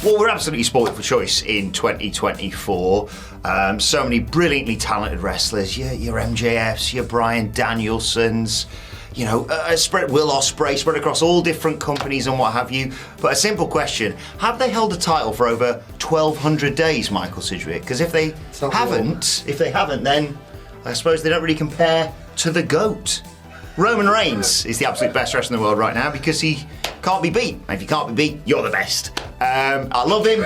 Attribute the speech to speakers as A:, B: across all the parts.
A: Well, we're absolutely spoiled for choice in 2024. So many brilliantly talented wrestlers. Your MJFs, your Bryan Danielsons, you know, Will Ospreay, spread across all different companies and what have you. But a simple question, have they held a title for over 1,200 days, Michael Sidgwick? Because if they haven't, then I suppose they don't really compare to the GOAT. Roman Reigns is the absolute best wrestler in the world right now because he can't be beat. And if you can't be beat, you're the best. I love him.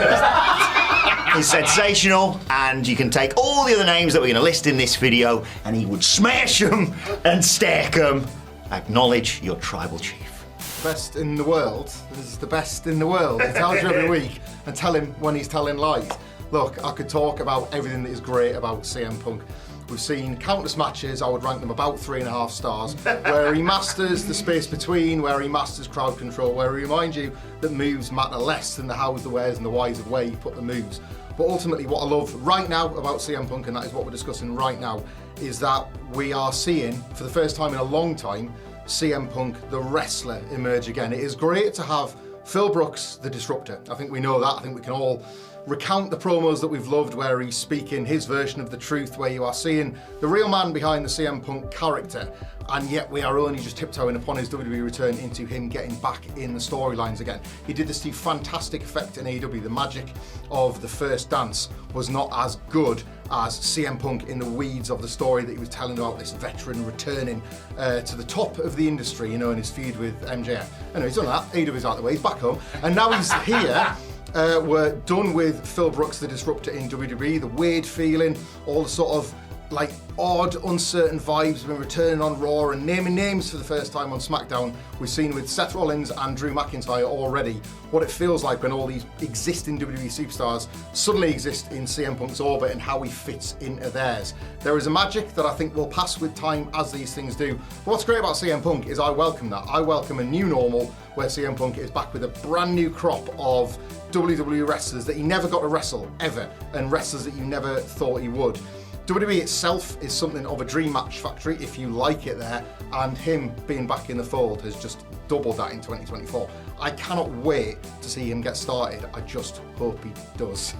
A: He's sensational, and you can take all the other names that we're going to list in this video, and he would smash them and stack them. Acknowledge your tribal chief.
B: Best in the world. This is the best in the world. He tells you every week, and tell him when he's telling lies. Look, I could talk about everything that is great about CM Punk. We've seen countless matches, I would rank them about 3.5 stars, where he masters the space between, where he masters crowd control, where he reminds you that moves matter less than the hows, the wheres and the whys of where you put the moves. But ultimately what I love right now about CM Punk, and that is what we're discussing right now, is that we are seeing, for the first time in a long time, CM Punk, the wrestler, emerge again. It is great to have Phil Brooks, the disruptor. I think we know that. I think we can all recount the promos that we've loved where he's speaking his version of the truth, where you are seeing the real man behind the CM Punk character, and yet we are only just tiptoeing upon his WWE return into him getting back in the storylines again. He did this to fantastic effect in AEW. The magic of the first dance was not as good as CM Punk in the weeds of the story that he was telling about this veteran returning to the top of the industry, you know, in his feud with MJF. Anyway, he's done that, AEW's out of the way, he's back home, and now he's here. We're done with Phil Brooks, the disruptor in WWE, the weird feeling, all the sort of like odd, uncertain vibes have been returning on Raw and naming names for the first time on SmackDown. We've seen with Seth Rollins and Drew McIntyre already what it feels like when all these existing WWE superstars suddenly exist in CM Punk's orbit and how he fits into theirs. There is a magic that I think will pass with time, as these things do. But what's great about CM Punk is I welcome that. I welcome a new normal where CM Punk is back with a brand new crop of WWE wrestlers that he never got to wrestle, ever, and wrestlers that you never thought he would. WWE itself is something of a dream match factory, if you like it there, and him being back in the fold has just doubled that in 2024. I cannot wait to see him get started. I just hope he does.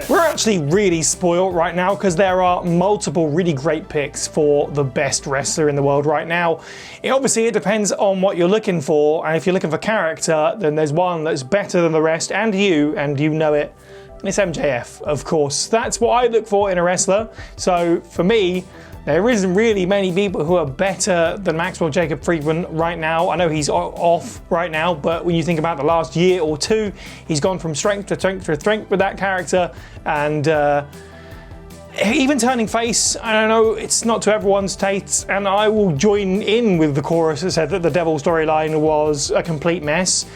C: We're actually really spoiled right now because there are multiple really great picks for the best wrestler in the world right now. Obviously, it depends on what you're looking for, and if you're looking for character, then there's one that's better than the rest, and you know it. And it's MJF, of course. That's what I look for in a wrestler. So for me, there isn't really many people who are better than Maxwell Jacob Friedman right now. I know he's off right now, but when you think about the last year or two, he's gone from strength to strength to strength with that character. And even turning face, I don't know, it's not to everyone's taste. And I will join in with the chorus that said that the Devil storyline was a complete mess.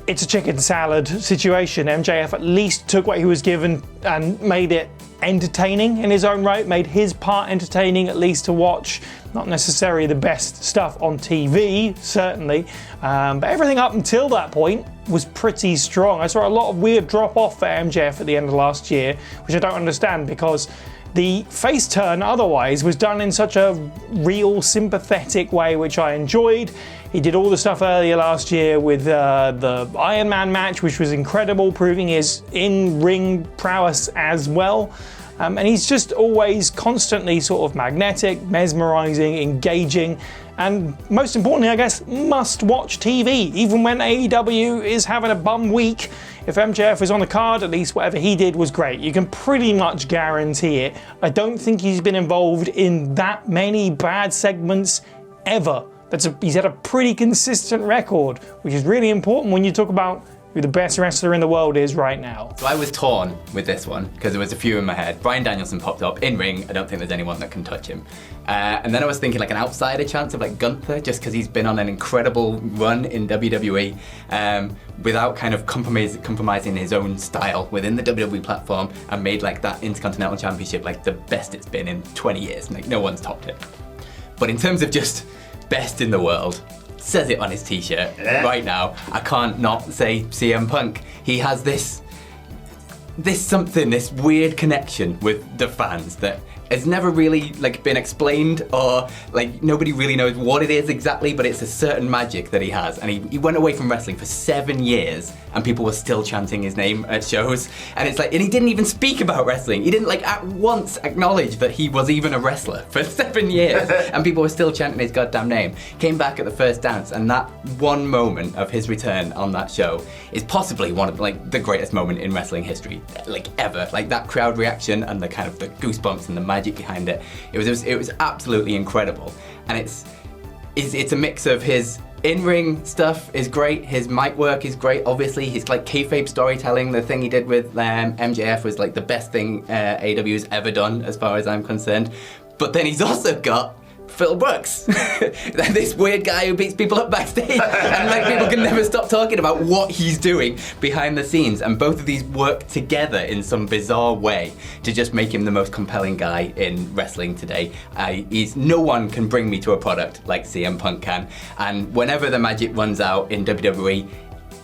C: It's a chicken salad situation. MJF at least took what he was given and made it entertaining in his own right, made his part entertaining, at least to watch. Not necessarily the best stuff on TV, certainly, but everything up until that point was pretty strong. I saw a lot of weird drop-off for MJF at the end of last year, which I don't understand because the face turn otherwise was done in such a real, sympathetic way, which I enjoyed. He did all the stuff earlier last year with the Iron Man match, which was incredible, proving his in-ring prowess as well. And he's just always constantly sort of magnetic, mesmerizing, engaging, and most importantly, I guess, must-watch TV. Even when AEW is having a bum week, if MJF is on the card, at least whatever he did was great. You can pretty much guarantee it. I don't think he's been involved in that many bad segments ever. He's had a pretty consistent record, which is really important when you talk about who the best wrestler in the world is right now.
D: So I was torn with this one because there was a few in my head. Bryan Danielson popped up in ring. I don't think there's anyone that can touch him. And then I was thinking like an outsider chance of like Gunther, just because he's been on an incredible run in WWE without kind of compromising his own style within the WWE platform, and made like that Intercontinental Championship like the best it's been in 20 years. Like no one's topped it. But in terms of just best in the world, says it on his t-shirt right now, I can't not say CM Punk. He has this weird connection with the fans that has never really like been explained, or like nobody really knows what it is exactly, but it's a certain magic that he has. And he went away from wrestling for 7 years and people were still chanting his name at shows. And it's like, and he didn't even speak about wrestling. He didn't like at once acknowledge that he was even a wrestler for 7 years and people were still chanting his goddamn name. Came back at the first dance, and that one moment of his return on that show is possibly one of like the greatest moment in wrestling history, like ever. Like that crowd reaction and the kind of the goosebumps and the magic behind it. It was absolutely incredible. And it's a mix of his in-ring stuff is great, his mic work is great, obviously, his like kayfabe storytelling, the thing he did with MJF was like the best thing AEW has ever done as far as I'm concerned. But then he's also got Phil Brooks, this weird guy who beats people up backstage, and like people can never stop talking about what he's doing behind the scenes, and both of these work together in some bizarre way to just make him the most compelling guy in wrestling today. No one can bring me to a product like CM Punk can, and whenever the magic runs out in WWE,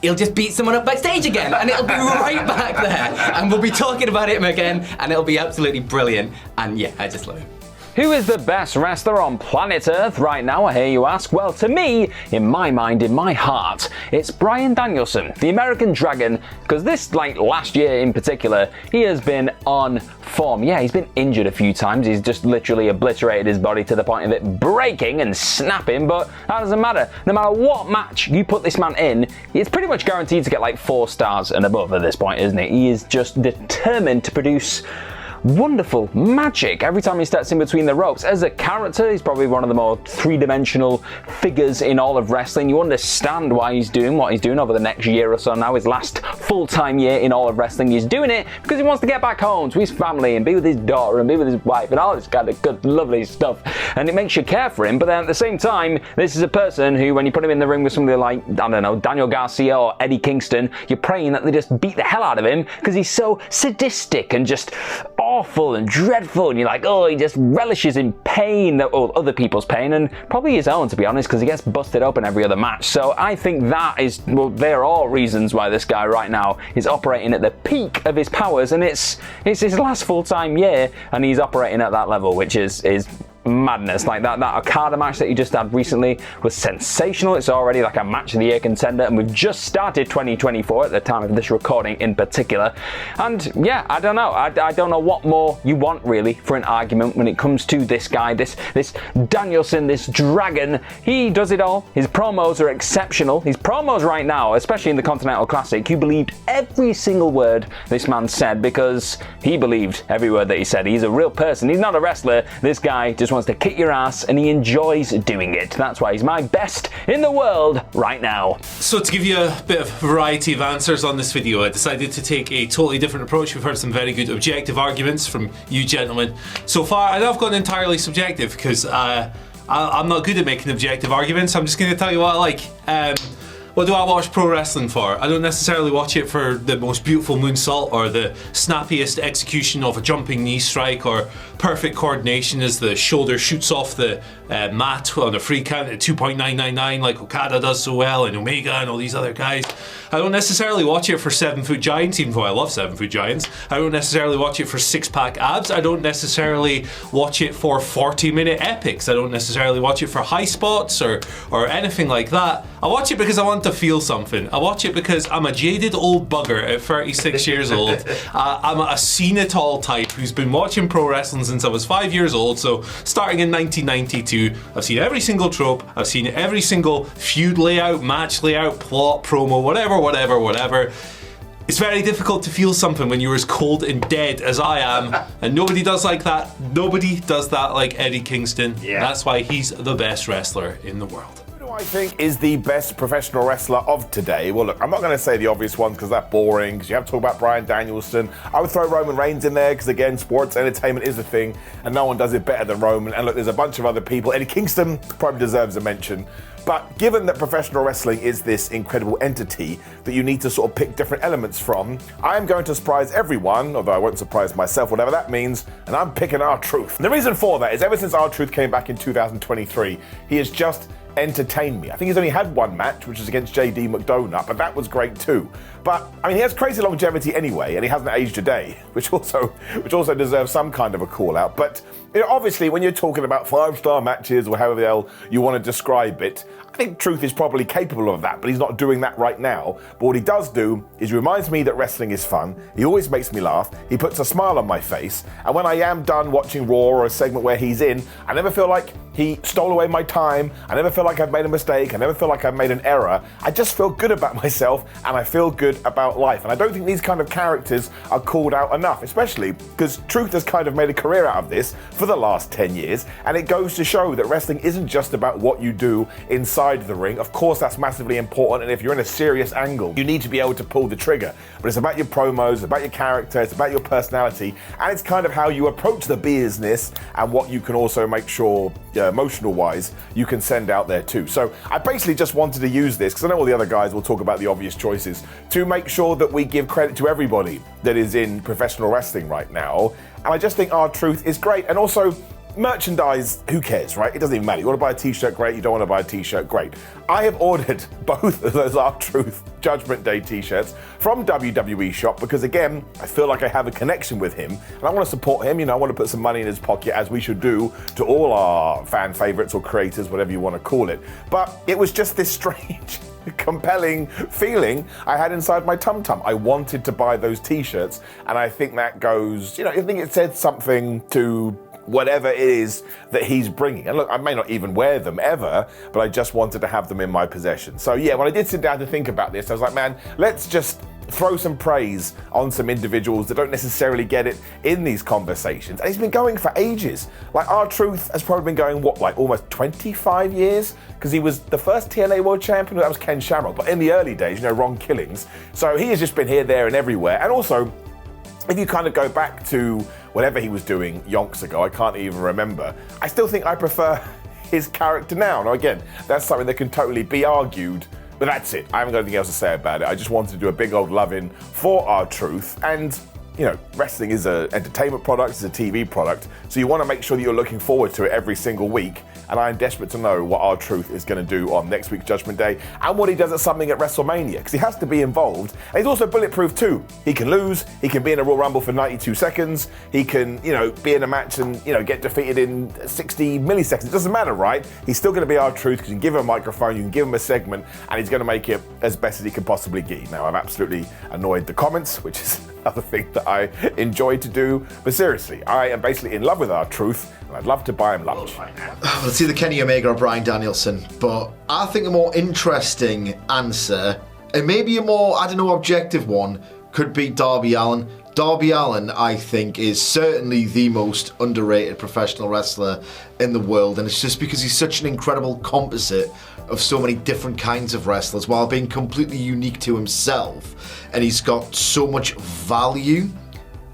D: he'll just beat someone up backstage again, and it'll be right back there, and we'll be talking about him again, and it'll be absolutely brilliant. And yeah, I just love him.
E: Who is the best wrestler on planet Earth right now, I hear you ask? Well, to me, in my mind, in my heart, it's Bryan Danielson, the American Dragon, because this, like last year in particular, he has been on form. Yeah, he's been injured a few times. He's just literally obliterated his body to the point of it breaking and snapping, but that doesn't matter. No matter what match you put this man in, it's pretty much guaranteed to get like 4 stars and above at this point, isn't it? He is just determined to produce wonderful magic every time he steps in between the ropes. As a character, he's probably one of the more three-dimensional figures in all of wrestling. You understand why he's doing what he's doing over the next year or so now. His last full-time year in all of wrestling, he's doing it because he wants to get back home to his family and be with his daughter and be with his wife and all this kind of good, lovely stuff. And it makes you care for him, but then at the same time, this is a person who, when you put him in the ring with somebody like, I don't know, Daniel Garcia or Eddie Kingston, you're praying that they just beat the hell out of him because he's so sadistic and just awful and dreadful, and you're like, oh, he just relishes in pain, or other people's pain, and probably his own, to be honest, because he gets busted open every other match. So I think that is, well, they're all reasons why this guy right now is operating at the peak of his powers, and it's his last full-time year, and he's operating at that level, which is madness. Like that Okada match that you just had recently was sensational. It's already like a match of the year contender, and we've just started 2024 at the time of this recording in particular. And yeah, I don't know. I don't know what more you want really for an argument when it comes to this guy, this Danielson, this dragon. He does it all. His promos are exceptional. His promos right now, especially in the Continental Classic, you believed every single word this man said because he believed every word that he said. He's a real person. He's not a wrestler. This guy just wants to kick your ass, and he enjoys doing it. That's why he's my best in the world right now.
F: So to give you a bit of variety of answers on this video, I decided to take a totally different approach. We've heard some very good objective arguments from you gentlemen so far, and I've gone entirely subjective because I'm not good at making objective arguments. I'm just going to tell you what I like. What do I watch pro wrestling for? I don't necessarily watch it for the most beautiful moonsault or the snappiest execution of a jumping knee strike or perfect coordination as the shoulder shoots off the mat on a free count at 2.999 like Okada does so well, and Omega and all these other guys. I don't necessarily watch it for 7-foot giants, even though I love 7-foot giants. I don't necessarily watch it for 6-pack abs. I don't necessarily watch it for 40-minute epics. I don't necessarily watch it for high spots or anything like that. I watch it because I want to feel something. I watch it because I'm a jaded old bugger at 36 years old. I'm a seen-it-all type who's been watching pro wrestling since I was 5 years old, so starting in 1992, I've seen every single trope, I've seen every single feud layout, match layout, plot, promo, whatever. It's very difficult to feel something when you're as cold and dead as I am, and nobody does like that. Nobody does that like Eddie Kingston. Yeah. That's why he's the best wrestler in the world.
G: I think is the best professional wrestler of today. Well, look, I'm not going to say the obvious ones because that's boring, because you have to talk about Bryan Danielson. I would throw Roman Reigns in there because, again, sports entertainment is a thing and no one does it better than Roman. And look, there's a bunch of other people. Eddie Kingston probably deserves a mention. But given that professional wrestling is this incredible entity that you need to sort of pick different elements from, I am going to surprise everyone, although I won't surprise myself, whatever that means, and I'm picking R-Truth. And the reason for that is ever since R-Truth came back in 2023, he has just entertain me. I think he's only had one match, which was against JD McDonough, but that was great too. But I mean, he has crazy longevity anyway, and he hasn't aged a day, which also deserves some kind of a call out. But you know, obviously, when you're talking about 5-star matches or however the hell you want to describe it, I think Truth is probably capable of that, but he's not doing that right now. But what he does do is he reminds me that wrestling is fun. He always makes me laugh. He puts a smile on my face. And when I am done watching Raw or a segment where he's in, I never feel like he stole away my time. I never feel like I've made a mistake. I never feel like I've made an error. I just feel good about myself and I feel good about life. And I don't think these kind of characters are called out enough, especially because Truth has kind of made a career out of this for the last 10 years. And it goes to show that wrestling isn't just about what you do inside the ring. Of course, that's massively important. And if you're in a serious angle, you need to be able to pull the trigger. But it's about your promos, it's about your character, it's about your personality. And it's kind of how you approach the business and what you can also make sure emotional wise you can send out there too. So I basically just wanted to use this, because I know all the other guys will talk about the obvious choices, to make sure that we give credit to everybody that is in professional wrestling right now. And I just think R-Truth is great. And also, merchandise, who cares, right? It doesn't even matter. You want to buy a t-shirt, great. You don't want to buy a t-shirt, great. I have ordered both of those R-Truth Judgment Day t-shirts from WWE shop because, again, I feel like I have a connection with him and I want to support him. You know, I want to put some money in his pocket, as we should do to all our fan favorites or creators, whatever you want to call it. But it was just this strange, compelling feeling I had inside my tum-tum. I wanted to buy those t-shirts, and I think that goes, you know, I think it said something to whatever it is that he's bringing. And look, I may not even wear them ever, but I just wanted to have them in my possession. So yeah, when I did sit down to think about this, I was like, man, let's just throw some praise on some individuals that don't necessarily get it in these conversations. And he's been going for ages. Like, R-Truth has probably been going, what, like almost 25 years? Because he was the first TNA World Champion, that was Ken Shamrock, but in the early days, you know, Ron Killings. So he has just been here, there, and everywhere. And also, if you kind of go back to whatever he was doing yonks ago, I can't even remember, I still think I prefer his character now. Now again, that's something that can totally be argued, but that's it. I haven't got anything else to say about it. I just wanted to do a big old love-in for R-Truth. And, you know, wrestling is an entertainment product, it's a TV product, so you want to make sure that you're looking forward to it every single week. And I'm desperate to know what R-Truth is going to do on next week's Judgment Day and what he does at something at WrestleMania, because he has to be involved. And he's also bulletproof too. He can lose, he can be in a Royal Rumble for 92 seconds, he can, you know, be in a match and, you know, get defeated in 60 milliseconds. It doesn't matter, right? He's still going to be R-Truth because you can give him a microphone, you can give him a segment, and he's going to make it as best as he can possibly get. Now, I've absolutely annoyed the comments, which is another thing that I enjoy to do. But seriously, I am basically in love with R-Truth, and I'd love to buy him lunch.
A: Well, it's either Kenny Omega or Bryan Danielson, but I think a more interesting answer, and maybe a more, I don't know, objective one, could be Darby Allin. Darby Allin, I think, is certainly the most underrated professional wrestler in the world, and it's just because he's such an incredible composite of so many different kinds of wrestlers while being completely unique to himself. And he's got so much value,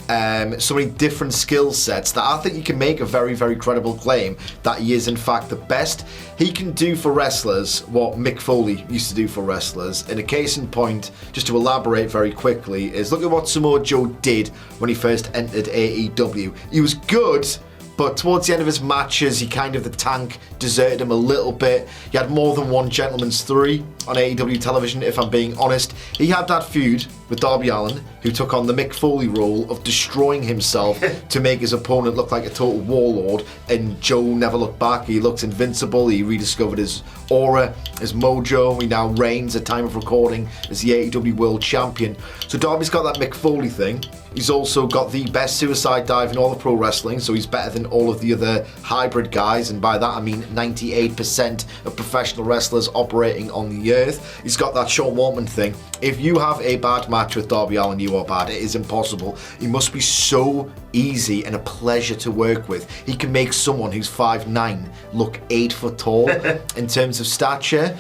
A: so many different skill sets, that I think you can make a very, very credible claim that he is in fact the best. He can do for wrestlers what Mick Foley used to do for wrestlers. And a case in point, just to elaborate very quickly, is look at what Samoa Joe did when he first entered AEW. He was good, but towards the end of his matches, he kind of, the tank deserted him a little bit. He had more than one gentleman's three on AEW television, if I'm being honest. He had that feud with Darby Allin, who took on the Mick Foley role of destroying himself to make his opponent look like a total warlord, and Joe never looked back. He looked invincible. He rediscovered his aura, his mojo. He now reigns at time of recording as the AEW World Champion. So Darby's got that Mick Foley thing. He's also got the best suicide dive in all of pro wrestling, so he's better than all of the other hybrid guys, and by that I mean 98% of professional wrestlers operating on the earth. He's got that Sean Waltman thing. If you have a bad match with Darby Allin, you are bad. It is impossible. He must be so easy and a pleasure to work with. He can make someone who's 5'9" look 8 foot tall in terms of stature.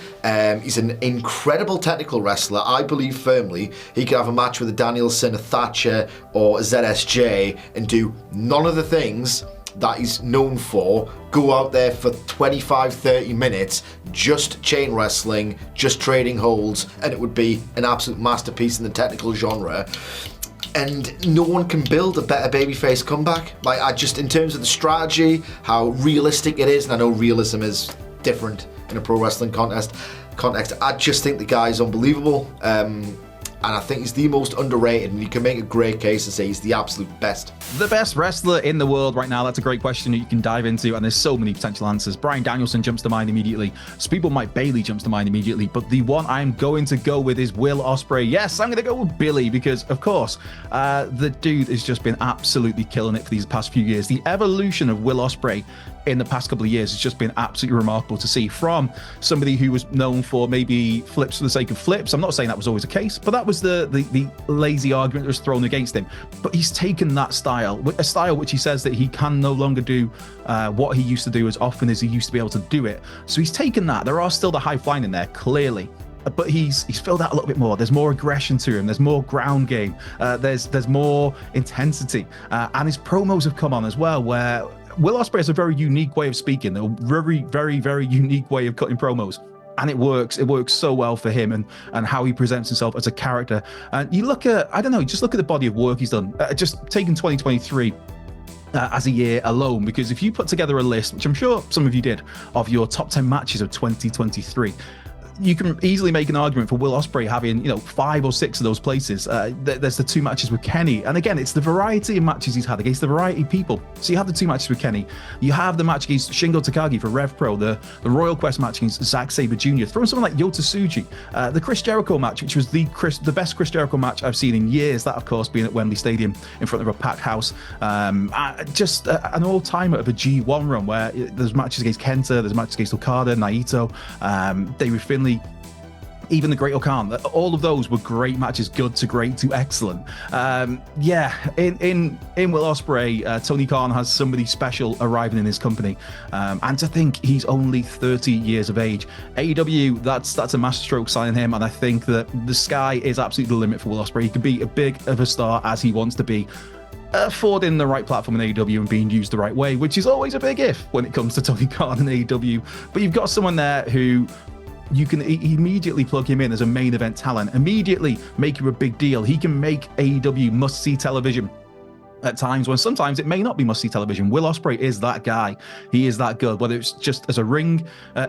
A: He's an incredible technical wrestler. I believe firmly he could have a match with a Danielson, a Thatcher, or a ZSJ and do none of the things that he's known for, go out there for 25-30 minutes just chain wrestling, just trading holds, and it would be an absolute masterpiece in the technical genre. And no one can build a better babyface comeback. Like, I just, in terms of the strategy, how realistic it is, and I know realism is different
H: in a pro wrestling context. I just think the guy's unbelievable. And I think he's the most underrated, and you can make a great case and say he's the absolute best.
I: The best wrestler in the world right now, that's a great question that you can dive into, and there's so many potential answers. Bryan Danielson jumps to mind immediately. Some people, Mike Bailey jumps to mind immediately, but the one I'm going to go with is Will Ospreay. Yes, I'm going to go with Billy because, of course, the dude has just been absolutely killing it for these past few years. The evolution of Will Ospreay in the past couple of years has just been absolutely remarkable to see, from somebody who was known for maybe flips for the sake of flips. I'm not saying that was always the case, but that was the lazy argument that was thrown against him. But he's taken that style, a style which he says that he can no longer do what he used to do as often as he used to be able to do it. So he's taken that. There are still the high flying in there, clearly, but he's filled out a little bit more. There's more aggression to him. There's more ground game. There's more intensity, and his promos have come on as well, where Will Ospreay has a very unique way of speaking, a very, very, very unique way of cutting promos. And it works. It works so well for him and how he presents himself as a character. And you look at, I don't know, just look at the body of work he's done. Just taking 2023 as a year alone, because if you put together a list, which I'm sure some of you did, of your top 10 matches of 2023, you can easily make an argument for Will Ospreay having, 5 or 6 of those places. There's the 2 matches with Kenny. And again, it's the variety of matches he's had against the variety of people. So you have the 2 matches with Kenny. You have the match against Shingo Takagi for Rev Pro, the Royal Quest match against Zack Sabre Jr., throwing someone like Yota Tsuji, the Chris Jericho match, which was the best Chris Jericho match I've seen in years. That, of course, being at Wembley Stadium in front of a packed house. Just an all-timer of a G1 run where there's matches against Kenta, there's matches against Okada, Naito, David Finlay, even the Great O'Khan. All of those were great matches, good to great to excellent. In Will Ospreay, Tony Khan has somebody special arriving in his company, and to think he's only 30 years of age. AEW, that's a masterstroke signing him, and I think that the sky is absolutely the limit for Will Ospreay. He can be as big of a star as he wants to be, affording the right platform in AEW and being used the right way, which is always a big if when it comes to Tony Khan and AEW. But you've got someone there who you can immediately plug him in as a main event talent, immediately make him a big deal. He can make AEW must-see television at times when sometimes it may not be must-see television. Will Ospreay is that guy. He is that good, whether it's just as a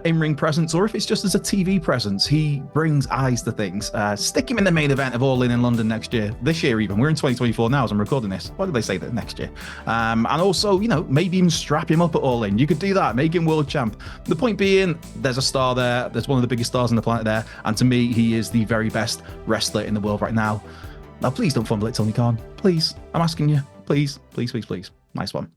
I: in-ring presence, or if it's just as a TV presence. He brings eyes to things. Stick him in the main event of All In London next year. This year even. We're in 2024 now as I'm recording this. Why did they say that next year? And also, maybe even strap him up at All In. You could do that. Make him world champ. The point being, there's a star there. There's one of the biggest stars on the planet there. And to me, he is the very best wrestler in the world right now. Now, please don't fumble it, Tony Khan. Please. I'm asking you. Please, please, please, please. Nice one.